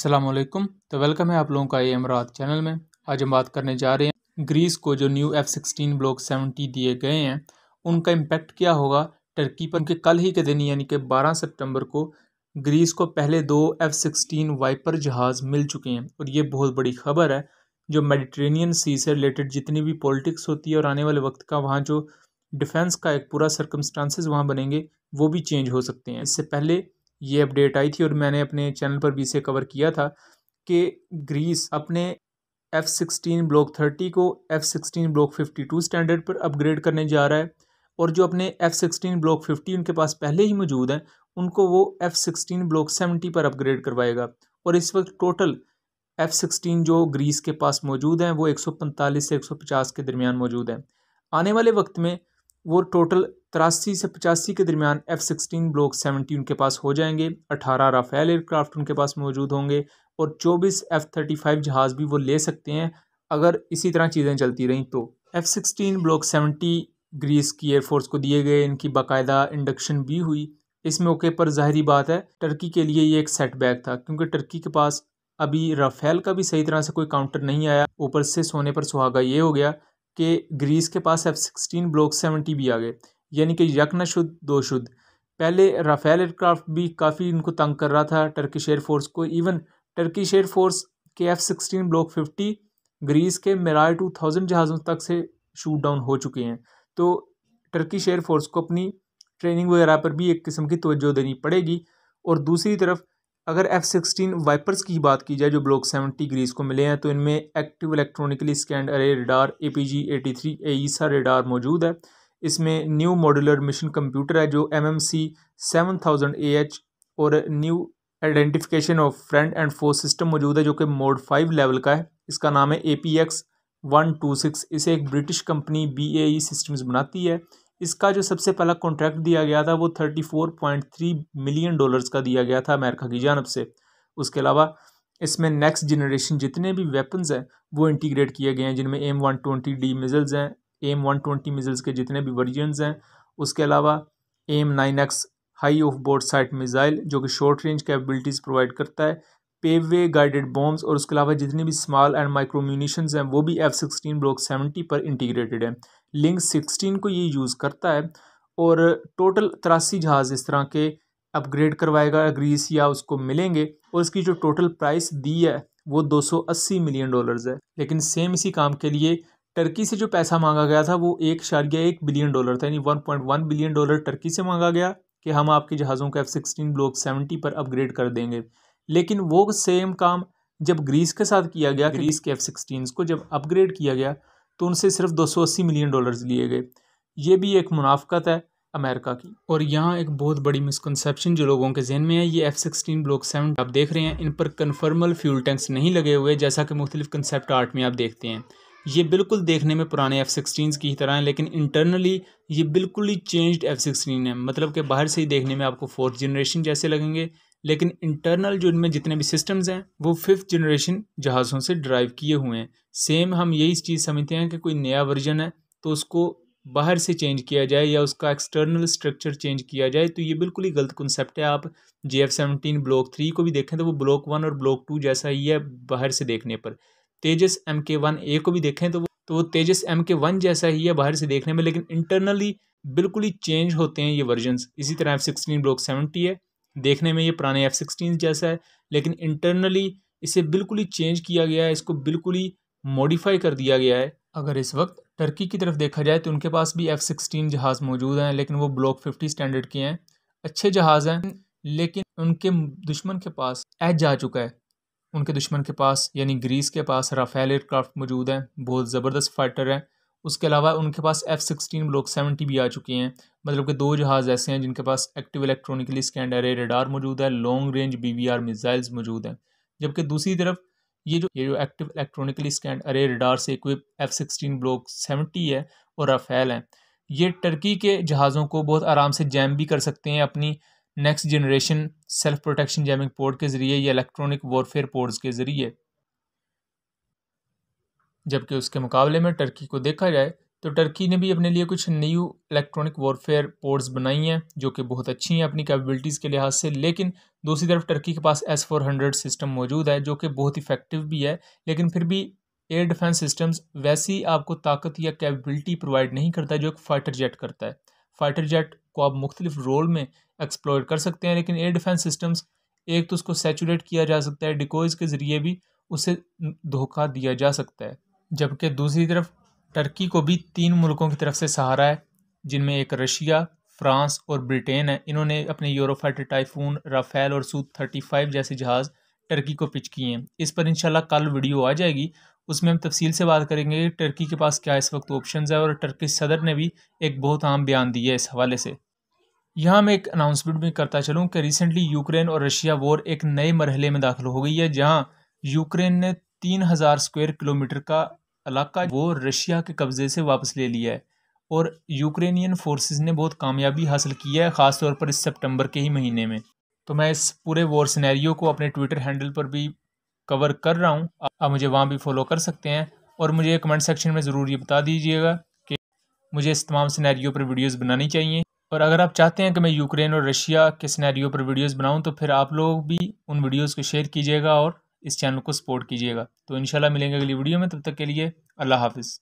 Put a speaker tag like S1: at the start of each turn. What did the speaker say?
S1: अस्सलामुअलैकुम। तो वेलकम है आप लोगों का ये अमरात चैनल में। आज हम बात करने जा रहे हैं ग्रीस को जो न्यू F-16 ब्लॉक 70 दिए गए हैं उनका इम्पेक्ट क्या होगा टर्की पर। उनके कल ही के दिन यानी कि 12 सितंबर को ग्रीस को पहले 2 F-16 वाइपर जहाज़ मिल चुके हैं और ये बहुत बड़ी खबर है। जो मेडिटेरेनियन सी से रिलेटेड जितनी भी पॉलिटिक्स होती है और आने वाले वक्त का वहाँ जो डिफेंस का एक पूरा सर्कमस्टांसेस वहाँ बनेंगे वो भी चेंज हो सकते हैं। इससे पहले ये अपडेट आई थी और मैंने अपने चैनल पर भी इसे कवर किया था कि ग्रीस अपने F-16 ब्लॉक 30 को F-16 ब्लॉक 52 स्टैंडर्ड पर अपग्रेड करने जा रहा है और जो अपने F-16 ब्लॉक 50 उनके पास पहले ही मौजूद हैं उनको वो F-16 ब्लॉक 70 पर अपग्रेड करवाएगा। और इस वक्त टोटल F-16 जो ग्रीस के पास मौजूद हैं वो 145 से 150 के दरमियान मौजूद हैं। आने वाले वक्त में वो टोटल 83 से 85 के दरमियान F-16 ब्लॉक 70 उनके पास हो जाएंगे। 18 राफेल एयरक्राफ्ट उनके पास मौजूद होंगे और 24 F-35 जहाज़ भी वो ले सकते हैं अगर इसी तरह चीज़ें चलती रहीं तो। F-16 ब्लॉक 70 ग्रीस की एयरफोर्स को दिए गए, इनकी बाकायदा इंडक्शन भी हुई। इस मौके पर ज़ाहिरी बात है टर्की के लिए ये एक सेटबैक था क्योंकि टर्की के पास अभी राफेल का भी सही तरह से कोई काउंटर नहीं आया। ऊपर से सोने पर सुहागा ये हो गया कि ग्रीस के पास F-16 ब्लॉक 70 भी आ गए, यानी कि यक न शुद्ध दो शुद्ध। पहले राफेल एयरक्राफ्ट भी काफ़ी इनको तंग कर रहा था टर्किश एयरफोर्स को। इवन टर्किश एयरफोर्स के F-16 ब्लॉक 50 ग्रीस के मिराज 2000 जहाज़ों तक से शूट डाउन हो चुके हैं। तो टर्किश एयरफोर्स को अपनी ट्रेनिंग वगैरह पर भी एक किस्म की तवज्जो देनी पड़ेगी। और दूसरी तरफ अगर F-16 वाइपर्स की बात की जाए जो ब्लॉक 70 ग्रीस को मिले हैं तो इनमें एक्टिव इलेक्ट्रॉनिकली स्कैंड अरे रडार APG-83 AESA रडार मौजूद है। इसमें न्यू मॉड्यूलर मिशन कंप्यूटर है जो MMC 7000 AH और new identification of friend and foe system मौजूद है जो कि मोड 5 लेवल का है। इसका नाम है APX-126। इसे एक ब्रिटिश कंपनी BAE सिस्टम्स बनाती है। इसका जो सबसे पहला कॉन्ट्रैक्ट दिया गया था वो $34.3 मिलियन का दिया गया था अमेरिका की जानब से। उसके अलावा इसमें नेक्स्ट जनरेशन जितने भी वेपन्स हैं वो इंटीग्रेट किए गए हैं जिनमें AIM-120D मिज़ल्स हैं, AIM-120 मिज़ल्स के जितने भी वर्जन्स हैं। उसके अलावा AIM-9X high of board site missile जो कि शॉर्ट रेंज कैपेबिलिटीज़ प्रोवाइड करता है, पेवे गाइडेड बॉम्ब्स और उसके अलावा जितने भी स्मॉल एंड माइक्रो म्यूनिशंस हैं वो भी F-16 ब्लॉक 70 पर इंटीग्रेटेड है। लिंक 16 को ये यूज़ करता है और टोटल 83 जहाज़ इस तरह के अपग्रेड करवाएगा ग्रीस या उसको मिलेंगे और इसकी जो टोटल प्राइस दी है वो $280 मिलियन है। लेकिन सेम इसी काम के लिए टर्की से जो पैसा मांगा गया था वो 1.1 बिलियन था, यानी $1.1 बिलियन टर्की से मांगा गया कि हम आपके जहाज़ों को F-16 ब्लॉक 70 पर अपग्रेड कर देंगे। लेकिन वो सेम काम जब ग्रीस के साथ किया गया, ग्रीस के F-16 को जब अपग्रेड किया गया तो उनसे सिर्फ $280 मिलियन लिए गए। ये भी एक मुनाफ़कत है अमेरिका की। और यहाँ एक बहुत बड़ी मिसकंसेप्शन जो लोगों के जहन में है, ये F-16 ब्लॉक 70 आप देख रहे हैं इन पर कन्फर्मल फ्यूल टैंक्स नहीं लगे हुए जैसा कि मुख्तलिफ कंसेप्ट आर्ट में आप देखते हैं। ये बिल्कुल देखने में पुराने F-16 की तरह हैं लेकिन इंटरनली ये बिल्कुल ही चेंज्ड F-16 है। मतलब कि बाहर से ही देखने में आपको 4th जनरेशन जैसे लगेंगे लेकिन इंटरनल जो इनमें जितने भी सिस्टम्स हैं वो 5th जनरेशन जहाज़ों से ड्राइव किए हुए हैं। सेम हम यही चीज़ समझते हैं कि कोई नया वर्जन है तो उसको बाहर से चेंज किया जाए या उसका एक्सटर्नल स्ट्रक्चर चेंज किया जाए, तो ये बिल्कुल ही गलत कॉन्सेप्ट है। आप JF-17 ब्लॉक 3 को भी देखें तो वो ब्लॉक 1 और ब्लॉक 2 जैसा ही है बाहर से देखने पर। तेजस MK-1A को भी देखें तो वो तेजस MK-1 जैसा ही है बाहर से देखने में, लेकिन इंटरनली बिल्कुल ही चेंज होते हैं ये वर्जन्स। इसी तरह F-16 ब्लॉक 70 है, देखने में ये पुराने F-16 जैसा है लेकिन इंटरनली इसे बिल्कुल ही चेंज किया गया है, इसको बिल्कुल ही मॉडिफाई कर दिया गया है। अगर इस वक्त टर्की की तरफ देखा जाए तो उनके पास भी F-16 जहाज़ मौजूद हैं लेकिन वो ब्लॉक 50 स्टैंडर्ड के हैं। अच्छे जहाज़ हैं लेकिन उनके दुश्मन के पास एज आ चुका है। उनके दुश्मन के पास यानी ग्रीस के पास राफेल एयरक्राफ्ट मौजूद हैं, बहुत ज़बरदस्त फाइटर हैं। उसके अलावा उनके पास F-16 ब्लॉक 70 भी आ चुके हैं। मतलब कि 2 जहाज़ ऐसे हैं जिनके पास एक्टिव इलेक्ट्रॉनिकली स्कैंड अरे रडार मौजूद है, लॉन्ग रेंज BVR मिसाइल्स मौजूद हैं। जबकि दूसरी तरफ ये जो एक्टिव इलेक्ट्रॉनिकली स्कैंड अरे रडार से इक्विप F-16 ब्लॉक 70 है और राफेल हैं, ये टर्की के जहाज़ों को बहुत आराम से जैम भी कर सकते हैं अपनी next generation self protection jamming port के ज़रिए या इलेक्ट्रॉनिक वॉरफेयर पोर्ट्स के ज़रिए। जबकि उसके मुकाबले में टर्की को देखा जाए तो टर्की ने भी अपने लिए कुछ न्यू इलेक्ट्रॉनिक वॉरफेयर पोड्स बनाई हैं जो कि बहुत अच्छी हैं अपनी कैपेबिलिटीज़ के लिहाज से, लेकिन दूसरी तरफ टर्की के पास S-400 सिस्टम मौजूद है जो कि बहुत इफेक्टिव भी है, लेकिन फिर भी एयर डिफेंस सिस्टम्स वैसी आपको ताकत या कैपेबिलिटी प्रोवाइड नहीं करता जो एक फाइटर जेट करता है। फाइटर जेट को आप मुख्तलिफ रोल में एक्सप्लॉयट कर सकते हैं, लेकिन एयर डिफेंस सिस्टम्स एक तो उसको सैचुरेट किया जा सकता है, डिकोइज के ज़रिए भी उसे धोखा दिया जा सकता है। जबकि दूसरी तरफ टर्की को भी 3 मुल्कों की तरफ से सहारा है, जिनमें एक रशिया, फ्रांस और ब्रिटेन है। इन्होंने अपने यूरोफाइटर टाइफून, राफेल और Su-35 जैसे जहाज़ टर्की को पिच किए हैं। इस पर इंशाल्लाह कल वीडियो आ जाएगी, उसमें हम तफसील से बात करेंगे कि टर्की के पास क्या इस वक्त ऑप्शंस है, और टर्की सदर ने भी एक बहुत अहम बयान दिया है इस हवाले से। यहाँ मैं एक अनाउंसमेंट भी करता चलूँ कि रिसेंटली यूक्रेन और रशिया वॉर एक नए मरहले में दाखिल हो गई है, जहाँ यूक्रेन ने 3000 स्क्वायर किलोमीटर का इलाका वो रशिया के कब्ज़े से वापस ले लिया है, और यूक्रेनियन फोर्सेस ने बहुत कामयाबी हासिल की है, ख़ास तौर पर इस सितंबर के ही महीने में। तो मैं इस पूरे वॉर सिनेरियो को अपने ट्विटर हैंडल पर भी कवर कर रहा हूँ, आप मुझे वहाँ भी फॉलो कर सकते हैं, और मुझे कमेंट सेक्शन में ज़रूर ये बता दीजिएगा कि मुझे इस तमाम सिनेरियो पर वीडियोज़ बनानी चाहिए। और अगर आप चाहते हैं कि मैं यूक्रेन और रशिया के सिनेरियो पर वीडियोज़ बनाऊं, तो फिर आप लोग भी उन वीडियोज़ को शेयर कीजिएगा और इस चैनल को सपोर्ट कीजिएगा। तो इंशाल्लाह मिलेंगे अगली वीडियो में, तब तक के लिए अल्लाह हाफिज़।